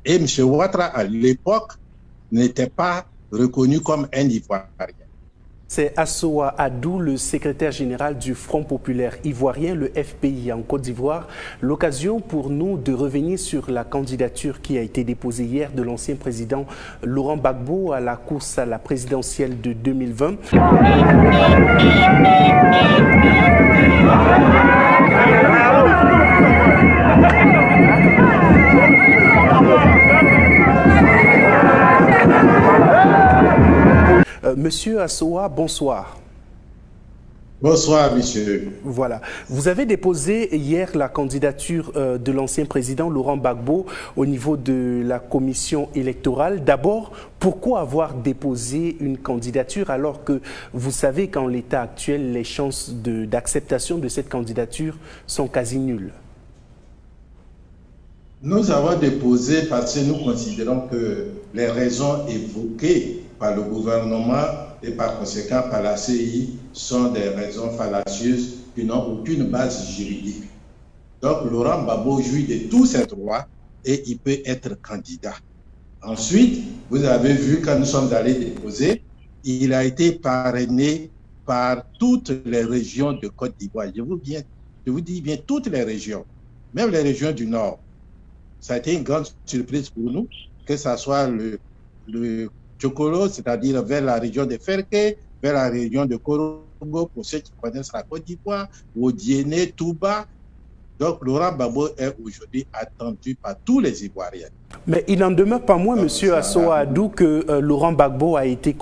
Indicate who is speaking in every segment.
Speaker 1: Et M. Ouattara, à l'époque, n'était pas reconnu comme un Ivoirien.
Speaker 2: C'est Assoa Adou, le secrétaire général du Front populaire ivoirien, le FPI en Côte d'Ivoire. L'occasion pour nous de revenir sur la candidature qui a été déposée hier de l'ancien président Laurent Gbagbo à la course à la présidentielle de 2020. Monsieur Assoa, bonsoir.
Speaker 1: Bonsoir, monsieur.
Speaker 2: Voilà. Vous avez déposé hier la candidature de l'ancien président Laurent Gbagbo au niveau de la commission électorale. D'abord, pourquoi avoir déposé une candidature alors que vous savez qu'en l'état actuel, les chances d'acceptation de cette candidature sont quasi nulles?
Speaker 1: Nous avons déposé parce que nous considérons que les raisons évoquées par le gouvernement et par conséquent par la CI sont des raisons fallacieuses qui n'ont aucune base juridique. Donc Laurent Gbagbo jouit de tous ses droits et il peut être candidat. Ensuite, vous avez vu quand nous sommes allés déposer, il a été parrainé par toutes les régions de Côte d'Ivoire. Je vous dis bien toutes les régions, même les régions du Nord. Ça a été une grande surprise pour nous, que ce soit le Tchokolo, c'est-à-dire vers la région de Ferké, vers la région de Korogo, pour ceux qui connaissent la Côte d'Ivoire, Odiéné, Touba. Donc, Laurent Gbagbo est aujourd'hui attendu par tous les Ivoiriens.
Speaker 2: Mais il n'en demeure pas moins, M. Assoa Adou, que Laurent Gbagbo a été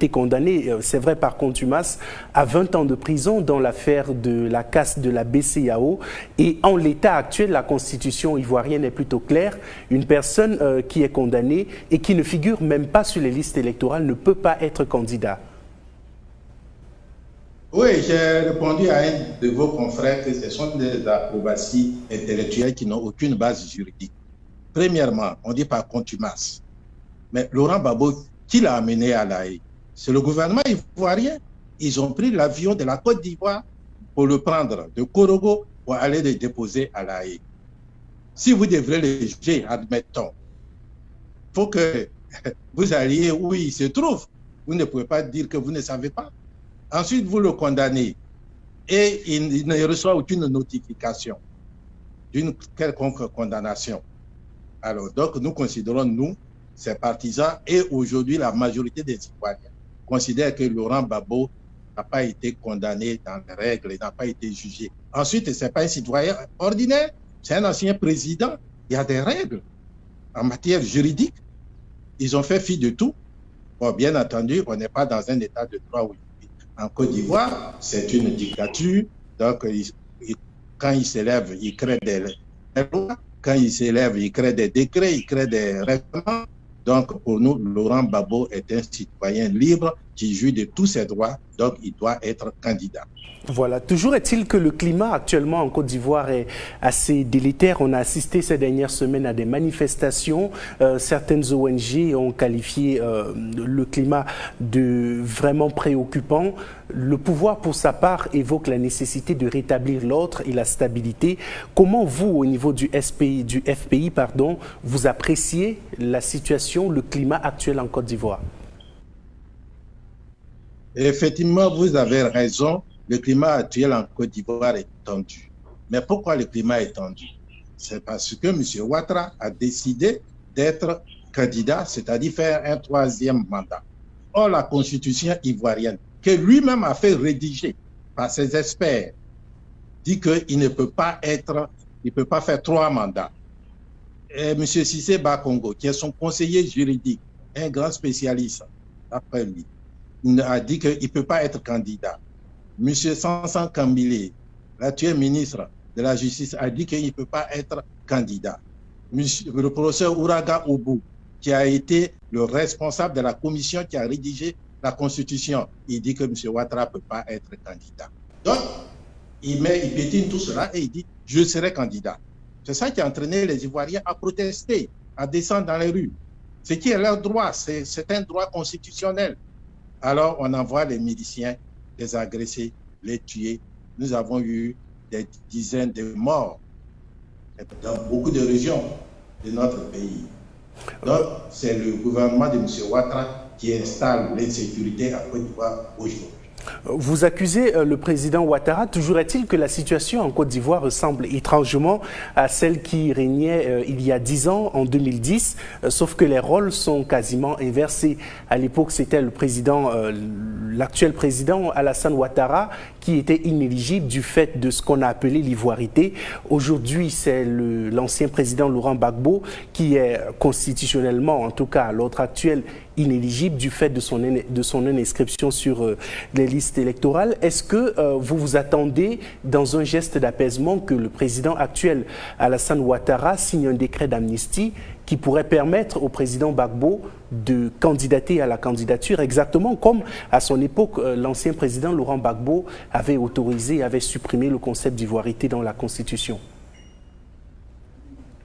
Speaker 2: condamné, c'est vrai par contumace, à 20 ans de prison dans l'affaire de la casse de la BCEAO. Et en l'état actuel, la constitution ivoirienne est plutôt claire. Une personne qui est condamnée et qui ne figure même pas sur les listes électorales ne peut pas être candidat.
Speaker 1: Oui, j'ai répondu à un de vos confrères que ce sont des acrobaties intellectuelles qui n'ont aucune base juridique. Premièrement, on dit par contumace. Mais Laurent Gbagbo, qui l'a amené à La Haye? C'est le gouvernement ivoirien. Ils ont pris l'avion de la Côte d'Ivoire pour le prendre de Korogo pour aller le déposer à La Haye. Si vous devrez le juger, admettons, il faut que vous alliez où il se trouve. Vous ne pouvez pas dire que vous ne savez pas. Ensuite, vous le condamnez et il ne reçoit aucune notification d'une quelconque condamnation. Alors, donc, nous considérons, nous, ces partisans, et aujourd'hui, la majorité des Ivoiriens considèrent que Laurent Gbagbo n'a pas été condamné dans les règles, il n'a pas été jugé. Ensuite, ce n'est pas un citoyen ordinaire, c'est un ancien président. Il y a des règles en matière juridique. Ils ont fait fi de tout. Bon, bien entendu, on n'est pas dans un état de droit où en Côte d'Ivoire, c'est une dictature. Donc, quand il s'élève, il crée des lois. Quand il s'élève, il crée des décrets, il crée des règlements. Donc, pour nous, Laurent Gbagbo est un citoyen libre qui jouit de tous ses droits. Donc, il doit être candidat.
Speaker 2: Voilà. Toujours est-il que le climat actuellement en Côte d'Ivoire est assez délétère. On a assisté ces dernières semaines à des manifestations. Certaines ONG ont qualifié le climat de vraiment préoccupant. Le pouvoir, pour sa part, évoque la nécessité de rétablir l'ordre et la stabilité. Comment vous, au niveau du FPI, vous appréciez la situation, le climat actuel en Côte d'Ivoire?
Speaker 1: Effectivement, vous avez raison. Le climat actuel en Côte d'Ivoire est tendu. Mais pourquoi le climat est tendu? C'est parce que M. Ouattara a décidé d'être candidat, c'est-à-dire faire un troisième mandat. Or, la constitution ivoirienne, que lui-même a fait rédiger par ses experts, dit qu'il ne peut pas faire 3 mandats. Et M. Cissé Bakongo, qui est son conseiller juridique, un grand spécialiste, après lui, a dit qu'il ne peut pas être candidat. M. Sansan Kambile, l'actuel ministre de la Justice, a dit qu'il ne peut pas être candidat. Le professeur Ouraga Oubou, qui a été le responsable de la commission qui a rédigé la Constitution, il dit que M. Ouattara ne peut pas être candidat. Donc, il pétine tout cela et il dit « je serai candidat ». C'est ça qui a entraîné les Ivoiriens à protester, à descendre dans les rues. Ce qui est leur droit, c'est un droit constitutionnel. Alors, on envoie les miliciens les agresser, les tuer. Nous avons eu des dizaines de morts dans beaucoup de régions. de notre pays. Donc, c'est le gouvernement de M. Ouattara qui installe l'insécurité en Côte d'Ivoire aujourd'hui.
Speaker 2: Vous accusez le président Ouattara. Toujours est-il que la situation en Côte d'Ivoire ressemble étrangement à celle qui régnait il y a 10 ans, en 2010, sauf que les rôles sont quasiment inversés. À l'époque, c'était l'actuel président Alassane Ouattara qui était inéligible du fait de ce qu'on a appelé l'ivoirité. Aujourd'hui, c'est l'ancien président Laurent Gbagbo qui est constitutionnellement, en tout cas à l'ordre actuel, inéligible du fait de son non-inscription sur les listes électorales. Est-ce que vous vous attendez, dans un geste d'apaisement, que le président actuel, Alassane Ouattara, signe un décret d'amnistie qui pourrait permettre au président Gbagbo de candidater à la candidature, exactement comme à son époque, l'ancien président Laurent Gbagbo avait autorisé, avait supprimé le concept d'ivoirité dans la Constitution?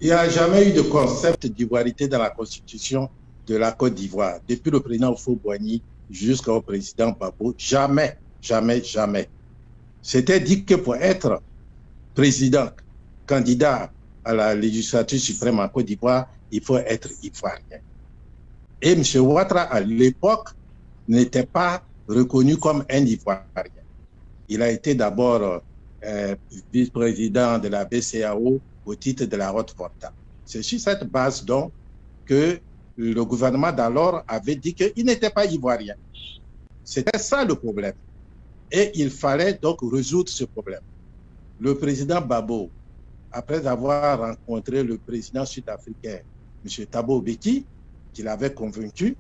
Speaker 1: Il n'y a jamais eu de concept d'ivoirité dans la Constitution de la Côte d'Ivoire, depuis le président Houphouët-Boigny jusqu'au président Gbagbo. Jamais, jamais, jamais. C'était dit que pour être président, candidat à la législature suprême en Côte d'Ivoire, il faut être ivoirien. Et M. Ouattara, à l'époque, n'était pas reconnu comme un Ivoirien. Il a été d'abord vice-président de la BCEAO au titre de la Haute-Volta. C'est sur cette base donc que le gouvernement d'alors avait dit qu'il n'était pas ivoirien. C'était ça le problème. Et il fallait donc résoudre ce problème. Le président Gbagbo, après avoir rencontré le président sud-africain, M. Thabo Mbeki, qui l'avait convaincu,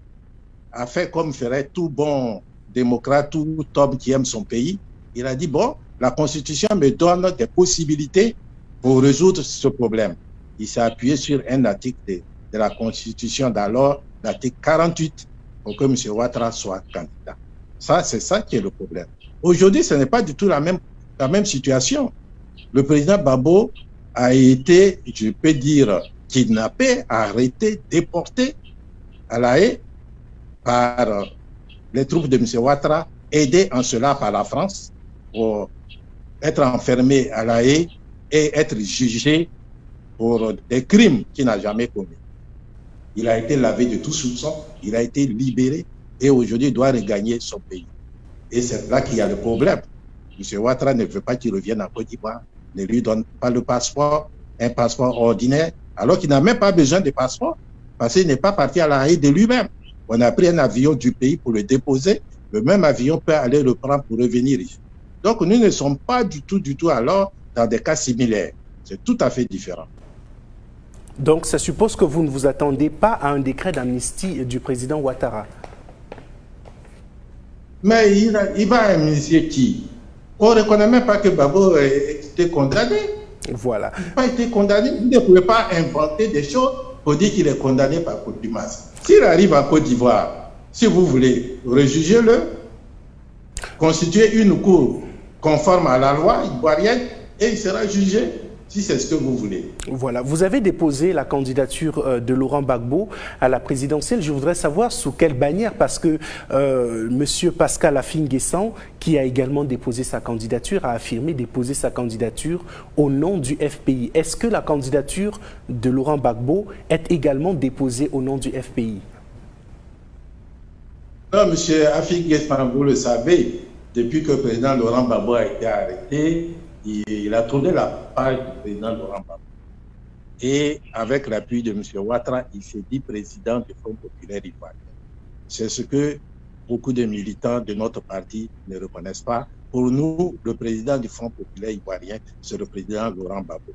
Speaker 1: a fait comme ferait tout bon démocrate, tout homme qui aime son pays. Il a dit, bon, la Constitution me donne des possibilités pour résoudre ce problème. Il s'est appuyé sur un article de la Constitution d'alors, l'article 48, pour que M. Ouattara soit candidat. Ça, c'est ça qui est le problème. Aujourd'hui, ce n'est pas du tout la même situation. Le président Gbagbo a été, je peux dire, kidnappé, arrêté, déporté à La Haye par les troupes de M. Ouattara, aidé en cela par la France, pour être enfermé à La Haye et être jugé pour des crimes qu'il n'a jamais commis. Il a été lavé de tout soupçon, il a été libéré et aujourd'hui il doit regagner son pays. Et c'est là qu'il y a le problème. M. Ouattara ne veut pas qu'il revienne en Côte d'Ivoire, ne lui donne pas le passeport, un passeport ordinaire, alors qu'il n'a même pas besoin de passeport, parce qu'il n'est pas parti à La Haye de lui-même. On a pris un avion du pays pour le déposer, le même avion peut aller le prendre pour revenir ici. Donc nous ne sommes pas du tout alors dans des cas similaires. C'est tout à fait différent.
Speaker 2: Donc ça suppose que vous ne vous attendez pas à un décret d'amnistie du président Ouattara?
Speaker 1: Mais il va amnistier qui? On ne reconnaît même pas que Gbagbo a été condamné.
Speaker 2: Voilà.
Speaker 1: Il n'a pas été condamné. Vous ne pouvez pas inventer des choses pour dire qu'il est condamné par contumace. S'il arrive en Côte d'Ivoire, si vous voulez, rejugez-le, constituez une cour conforme à la loi ivoirienne et il sera jugé, si c'est ce que vous voulez.
Speaker 2: Voilà. Vous avez déposé la candidature de Laurent Gbagbo à la présidentielle. Je voudrais savoir sous quelle bannière, parce que M. Pascal Affi-N'Guessan, qui a également déposé sa candidature, a affirmé déposer sa candidature au nom du FPI. Est-ce que la candidature de Laurent Gbagbo est également déposée au nom du FPI?
Speaker 1: Non, M. Affi-N'Guessan, vous le savez, depuis que le président Laurent Gbagbo a été arrêté, il a tourné la page du président Laurent Gbagbo. Et avec l'appui de M. Ouattara, il s'est dit président du Front populaire ivoirien. C'est ce que beaucoup de militants de notre parti ne reconnaissent pas. Pour nous, le président du Front populaire ivoirien, c'est le président Laurent Gbagbo.